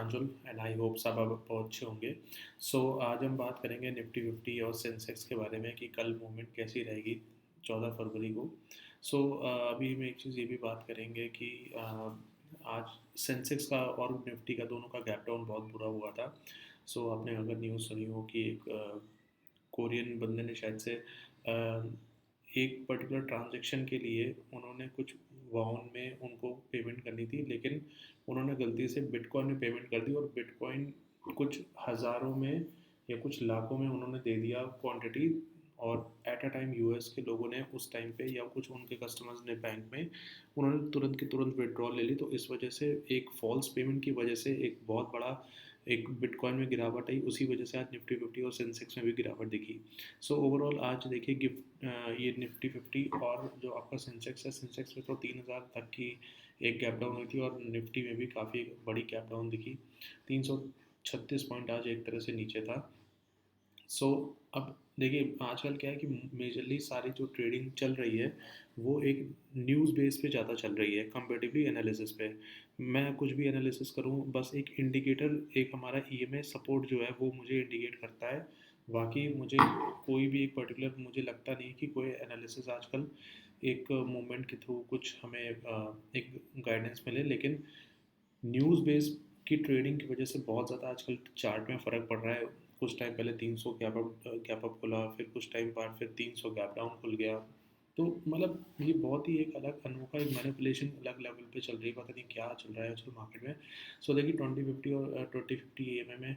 Pranjal and I hope सब अब बहुत अच्छे होंगे। आज हम बात करेंगे निफ्टी 50 और सेंसेक्स के बारे में कि कल मूवमेंट कैसी रहेगी 14 फरवरी को। अभी हम एक चीज़ ये भी बात करेंगे कि आज सेंसेक्स का और निफ्टी का दोनों का गैप डाउन बहुत बुरा हुआ था। आपने अगर न्यूज़ सुनी हो कि एक कोरियन बंदे ने शायद से एक पर्टिकुलर ट्रांजैक्शन के लिए उन्होंने कुछ वाउन में उनको पेमेंट करनी थी, लेकिन उन्होंने गलती से बिटकॉइन में पेमेंट कर दी और बिटकॉइन कुछ हज़ारों में या कुछ लाखों में उन्होंने दे दिया क्वांटिटी। और एट अ टाइम यूएस के लोगों ने उस टाइम पे या कुछ उनके कस्टमर्स ने बैंक में उन्होंने तुरंत की तुरंत विड्रॉल ले ली। तो इस वजह से एक फॉल्स पेमेंट की वजह से एक बहुत बड़ा एक बिटकॉइन में गिरावट आई। उसी वजह से आज निफ्टी 50 और सेंसेक्स में भी गिरावट दिखी। ओवरऑल आज देखिए ये निफ्टी 50 और जो आपका सेंसेक्स है, सेंसेक्स में तो 3000 तक की एक गैप डाउन हुई थी और निफ्टी में भी काफ़ी बड़ी गैप डाउन दिखी। 336 पॉइंट आज एक तरह से नीचे था। अब देखिए आजकल क्या है कि मेजरली सारी जो ट्रेडिंग चल रही है वो एक न्यूज़ बेस पे ज़्यादा चल रही है कंपेरेटिवली एनालिसिस पे। मैं कुछ भी एनालिसिस करूँ बस एक इंडिकेटर, एक हमारा ईएमए सपोर्ट जो है वो मुझे इंडिकेट करता है। बाकी मुझे कोई भी एक पर्टिकुलर मुझे लगता नहीं कि कोई एनालिसिस आजकल एक मूवमेंट के थ्रू कुछ हमें एक गाइडेंस मिले। लेकिन न्यूज़ बेस की ट्रेडिंग की वजह से बहुत ज़्यादा आजकल चार्ट में फ़र्क पड़ रहा है। कुछ टाइम पहले 300 गैप अप खुला, फिर कुछ टाइम बाद फिर 300 गैप डाउन खुल गया। तो मतलब ये बहुत ही एक अलग अनोखा एक मैनिपुलेशन अलग लेवल पे चल रही है, पता नहीं क्या चल रहा है आजकल मार्केट में। देखिए 2050 और 2050 ईएमए में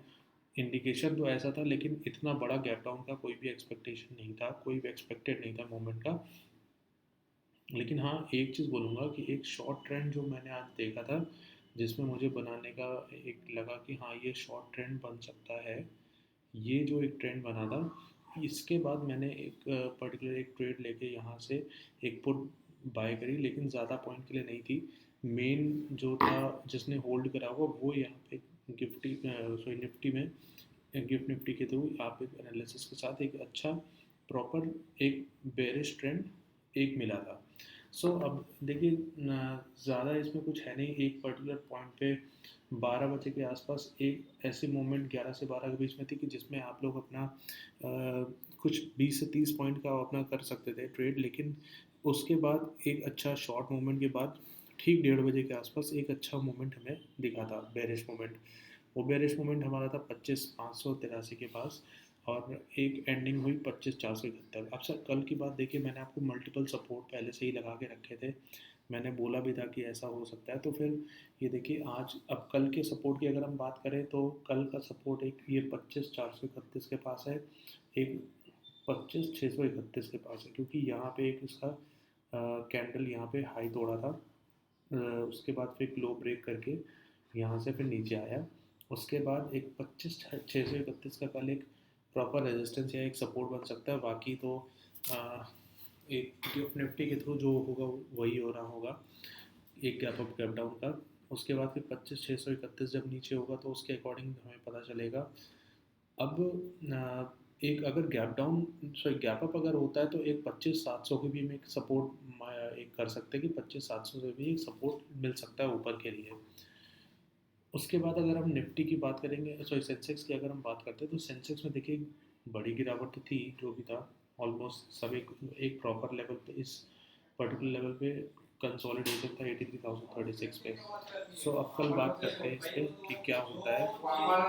इंडिकेशन तो ऐसा था, लेकिन इतना बड़ा गैप डाउन का कोई भी एक्सपेक्टेशन नहीं था, कोई भी एक्सपेक्टेड नहीं था मूवमेंट का। लेकिन हाँ, एक चीज़ बोलूँगा कि एक शॉर्ट ट्रेंड जो मैंने आज देखा था जिसमें मुझे बनाने का एक लगा कि हाँ ये शॉर्ट ट्रेंड बन सकता है। ये जो एक ट्रेंड बना था इसके बाद मैंने एक पर्टिकुलर एक ट्रेड लेके यहाँ से एक पुट बाय करी, लेकिन ज़्यादा पॉइंट के लिए नहीं थी। मेन जो था जिसने होल्ड करा हुआ वो यहाँ पे निफ्टी में गिफ्ट निफ्टी के थ्रू आप एक एनालिसिस के साथ एक अच्छा प्रॉपर एक बेरिश ट्रेंड एक मिला था। अब देखिए ज़्यादा इसमें कुछ है नहीं। एक पर्टिकुलर पॉइंट पे 12 बजे के आसपास एक ऐसी मोमेंट 11 से 12 के बीच में थी कि जिसमें आप लोग अपना कुछ 20 से 30 पॉइंट का अपना कर सकते थे ट्रेड। लेकिन उसके बाद एक अच्छा शॉर्ट मोमेंट के बाद ठीक 1:30 बजे के आसपास एक अच्छा मोमेंट हमें दिखा था, बेरिश मोमेंट। वो बेरिश मोमेंट हमारा था 25,583 के पास और एक एंडिंग हुई 25,471। अब सर कल की बात देखिए, मैंने आपको मल्टीपल सपोर्ट पहले से ही लगा के रखे थे, मैंने बोला भी था कि ऐसा हो सकता है। तो फिर ये देखिए आज अब कल के सपोर्ट की अगर हम बात करें तो कल का सपोर्ट एक ये 25,431 के पास है, एक 25,631 के पास है, क्योंकि यहाँ पे एक इसका कैंडल यहाँ पे हाई तोड़ा था। उसके बाद फिर लो ब्रेक करके यहाँ से फिर नीचे आया। उसके बाद एक 25,631 का कल एक प्रॉपर रेजिस्टेंस या एक सपोर्ट बन सकता है। बाकी तो एक गिफ्ट निफ्टी के थ्रू जो होगा वही हो रहा होगा, एक गैप अप गैप डाउन का। उसके बाद फिर 25,631 जब नीचे होगा तो उसके अकॉर्डिंग हमें पता चलेगा। अब एक अगर gap down sorry gap up अगर होता है तो एक 25,700 की भी हम एक सपोर्ट एक कर सकते हैं कि 25,700 से भी एक सपोर्ट मिल सकता है ऊपर के लिए। उसके बाद अगर हम निफ्टी की बात करेंगे, सॉरी सेंसेक्स की अगर हम बात करते हैं तो सेंसेक्स में देखिए बड़ी गिरावट तो थी जो भी था, ऑलमोस्ट सब एक प्रॉपर लेवल पे इस पर्टिकुलर लेवल पे कंसोलिडेशन था 83,036 पे। अब कल बात करते हैं इस पर कि क्या होता है।